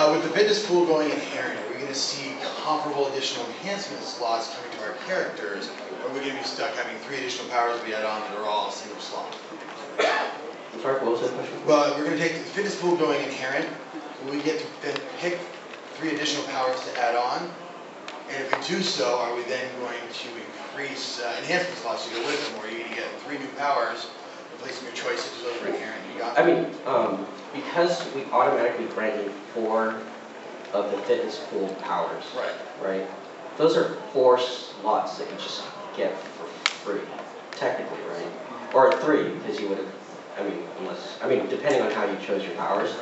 With the fitness pool going inherent, are we going to see comparable additional enhancement slots coming to our characters, or are we going to be stuck having 3 additional powers we add on that are all a single slot? I'm sorry, what was that question? Well, we're going to take the fitness pool going inherent. We get to then pick 3 additional powers to add on, and if we do so, are we then going to increase enhancement slots to go with them, or are you going to get 3 new powers, replacing your choices those are inherent? You got I mean, because we automatically grant you 4 of the fitness pool powers, right? Those are 4 slots that you just get for free, technically, right? Or 3, because you would have, depending on how you chose your powers,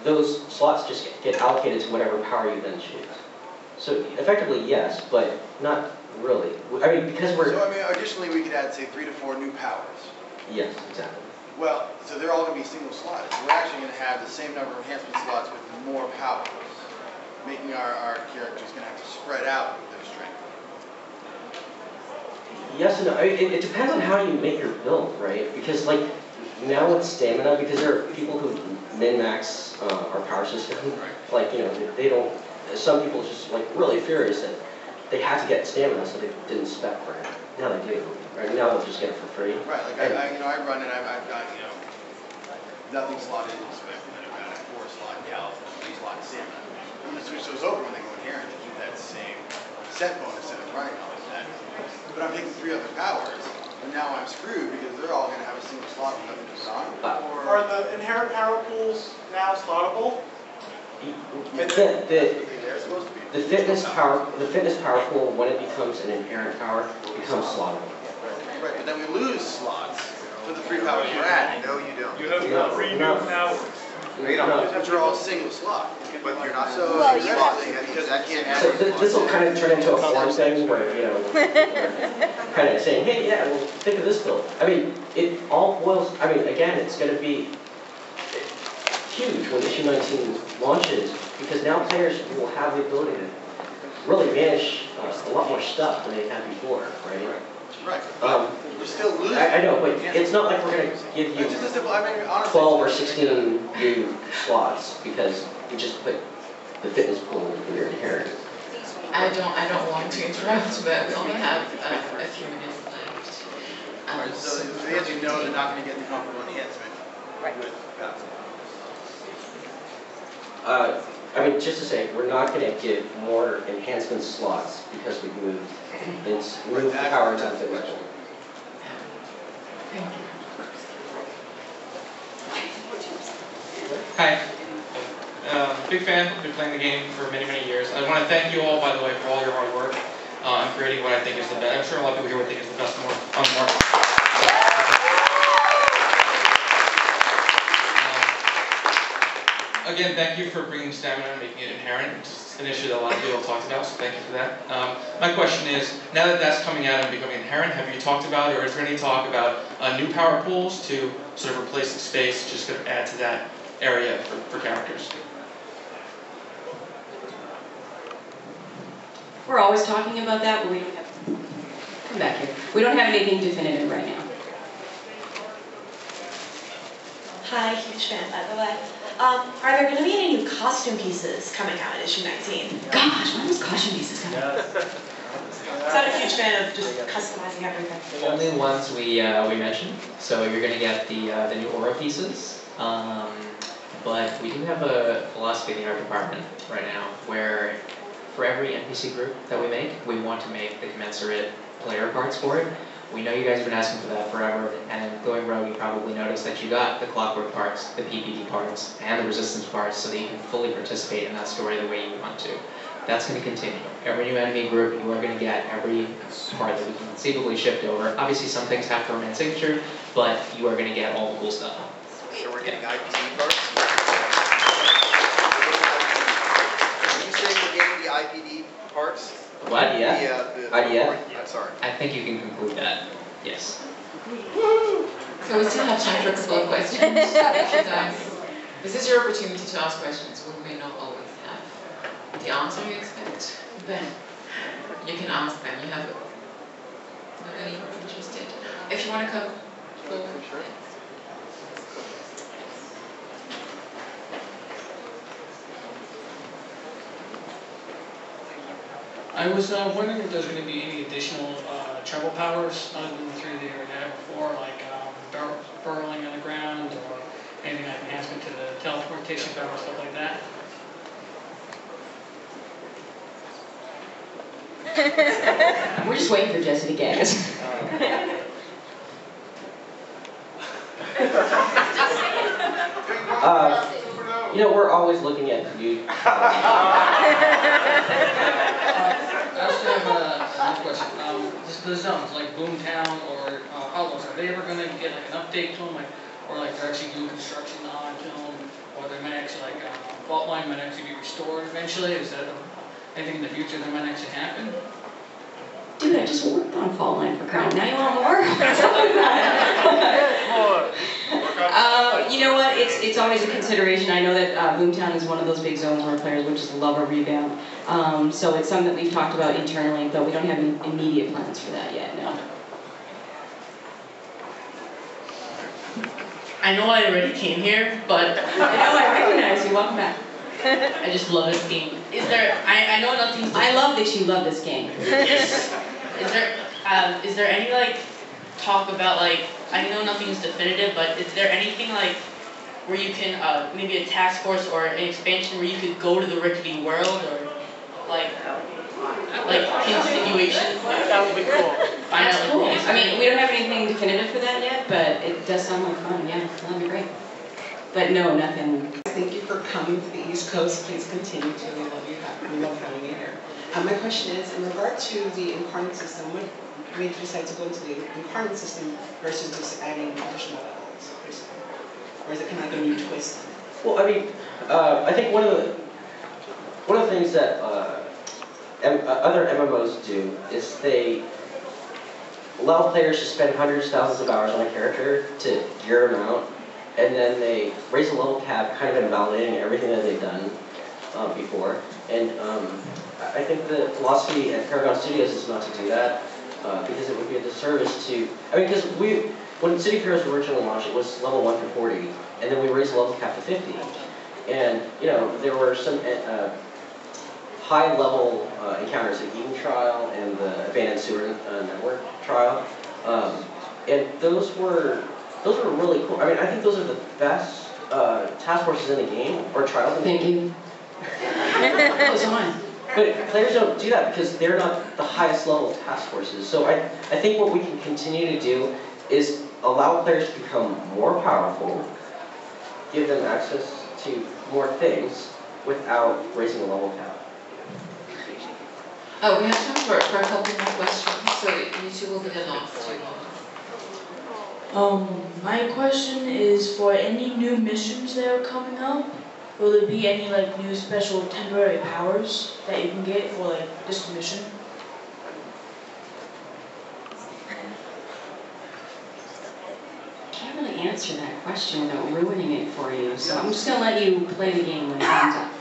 those slots just get allocated to whatever power you then choose. So effectively, yes, but not really. I mean, because we're... So, additionally, we could add, say, 3 to 4 new powers. Yes, exactly. Well, so they're all going to be single slotted. So we're actually going to have the same number of enhancement slots with more powers, making our characters going to have to spread out their strength. Yes and no. It depends on how you make your build, right? Because, like, now with stamina, because there are people who min-max our power system, like, they don't... Some people just, like, really furious that they had to get stamina, so they didn't spec for it. Now they do. Right now they'll just get it for free. Right, like I run it, I've got, nothing slotted in spec, and then I've got a 4-slot gal, 3-slot stamina. I'm going to switch those over when they go inherent to keep that same set bonus that I'm running on that. But I'm taking 3 other powers, and now I'm screwed because they're all going to have a single slot with nothing to put on. Are the inherent power pools now slottable? The fitness power pool, when it becomes an inherent power, becomes slottable. Right, but then we lose slots for the 3 powers we're adding. No, you don't. You have 3 new powers. Which are all single slot. But you're not so because I can't add. So this will kind of turn into a form thing where, kind of saying, hey, yeah, well, think of this build. I mean, it all boils, again, it's going to be huge when issue 19 launches, because now players will have the ability to really manage a lot more stuff than they had before, right? Right. We're still losing. I know, but it's not like we're going to give you 12 or 16 new slots because we just put the fitness pool in your inherent. I don't want to interrupt, but we only have a few minutes left. So the answer is no, they're not going to get the comparable enhancement with that. Just to say, we're not going to give more enhancement slots because we've moved the power to the fitness pool. Thank you. Hi. Big fan. Been playing the game for many, many years. I want to thank you all, by the way, for all your hard work on creating what I think is the best. I'm sure a lot of people here would think is the best on the market. Again, thank you for bringing stamina and making it inherent. It's an issue that a lot of people have talked about, so thank you for that. My question is, now that that's coming out and becoming inherent, have you talked about, or is there any talk about new power pools to sort of replace the space, just to add to that area for characters? We're always talking about that, but we don't have, come back here. We don't have anything definitive right now. Hi, huge fan, by the way. Are there going to be any new costume pieces coming out in issue 19? Gosh, when was costume pieces coming out? I'm not a huge fan of just customizing everything. Only ones we mentioned. So you're going to get the new aura pieces. But we do have a philosophy in the art department right now where for every NPC group that we make, we want to make the commensurate player cards for it. We know you guys have been asking for that forever, and going rogue, you probably noticed that you got the clockwork parts, the PPD parts, and the resistance parts so that you can fully participate in that story the way you want to. That's going to continue. Every new enemy group, you are going to get every part that we can conceivably shift over. Obviously, some things have to remain signature, but you are going to get all the cool stuff. So we're getting IPD parts? Are you saying we're getting the IPD parts? What? Yeah. I'm sorry. I think you can conclude that. Yes. So we still have time for a couple of questions. If you guys, this is your opportunity to ask questions. We may not always have the answer you expect, but you can ask them. You have nobody interested. If you want to come forward. I was wondering if there's going to be any additional treble powers other than the three that you already had before, like burrowing on the ground or anything like enhancement to the teleportation power, stuff like that. We're just waiting for Jesse to gas. You know, we're always looking at new. I also have another question. The zones, like Boomtown or Hollows, are they ever going to get like an update to them, like, or like they're actually doing construction on to them, or they might actually like fault line might actually be restored eventually? Is that anything in the future that might actually happen? Dude, I just worked on Fault Line for crying. Now you want more? You know what? It's always a consideration. I know that Boomtown is one of those big zones where players would just love a revamp. So it's something that we've talked about internally, but we don't have any immediate plans for that yet, no. I know I already came here, but I know, I recognize you. Welcome back. I just love this game. Is there? I know nothing's. I love that you love this game. Is there any like talk about like? I know nothing's definitive, but is there anything like where you can maybe a task force or an expansion where you could go to the rickety world or like continuation? That would be cool. Find out That's cool. I mean, we don't have anything definitive for that yet, but it does sound like fun. Yeah, that'd be great. But no, nothing. Thank you for coming to the East Coast. Please continue to. We love you. We love having you here. My question is, in regard to the incarnate system, what made you decide to go into the incarnate system versus just adding additional levels? Or is it kind of like a new twist? Well, I mean, I think one of the things that other MMOs do is they allow players to spend hundreds of thousands of hours on a character to gear them out, and then they raise a level cap, kind of invalidating everything that they've done before. And I think the philosophy at Paragon Studios is not to do that, because it would be a disservice to, I mean, because when City of Heroes originally launched, it was level 1 through 40, and then we raised the level cap to 50. And, you know, there were some high-level encounters at Eden Trial and the Abandoned Sewer Network Trial, and those were really cool. I mean, I think those are the best task forces in the game, or trials in the game. Thank you. Those are mine. But players don't do that because they're not the highest level task forces. So I think what we can continue to do is allow players to become more powerful, give them access to more things without raising the level cap. Oh, we have time for a couple more questions, so you two will be the last two. My question is for any new missions that are coming up, will there be any like new special temporary powers that you can get for like this mission? I can't really answer that question without ruining it for you, so I'm just gonna let you play the game when it comes up.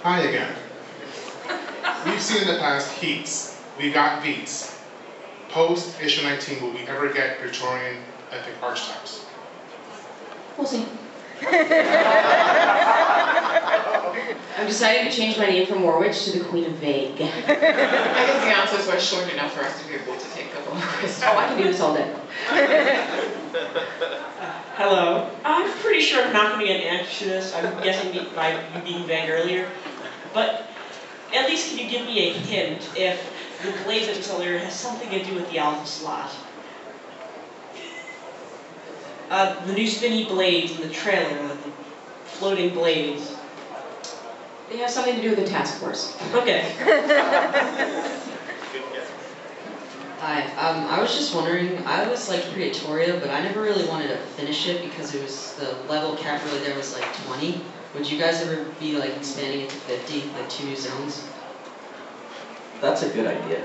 Hi again. We've seen in the past heats. We got beats. Post issue 19, will we ever get Praetorian epic archetypes? We'll see. I'm deciding to change my name from Warwitch to the Queen of Vague. I guess the answers were short enough for us to be able to take a couple more questions. Oh, I can do this all day. Hello. I'm pretty sure I'm not going to get an answer to this. I'm guessing by you being vague earlier. But at least can you give me a hint if the Blaze Accelerator has something to do with the Alpha slot? The new spinny blades in the trailer, the floating blades. They have something to do with the task force. Okay. Hi, I was just wondering, I always liked Praetoria, but I never really wanted to finish it because it was, the level cap really there was like 20. Would you guys ever be like expanding it to 50, like 2 new zones? That's a good idea.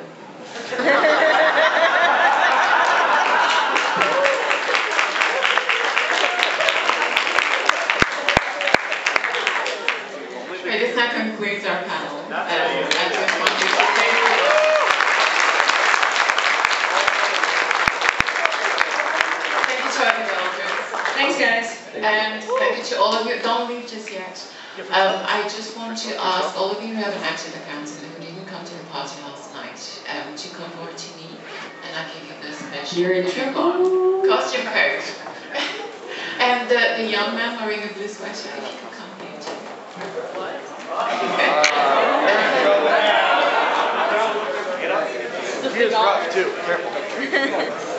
Okay, this now concludes our panel. Thanks, guys. Thanks. And thank you to all of you. Don't leave just yet. I just want to ask all of you who have an active account and who didn't come to the party last night, to come over to me and I'll give you the special You're in trouble. costume code. And the young man wearing a blue sweatshirt, if you can come here too. What? He is rough too, careful.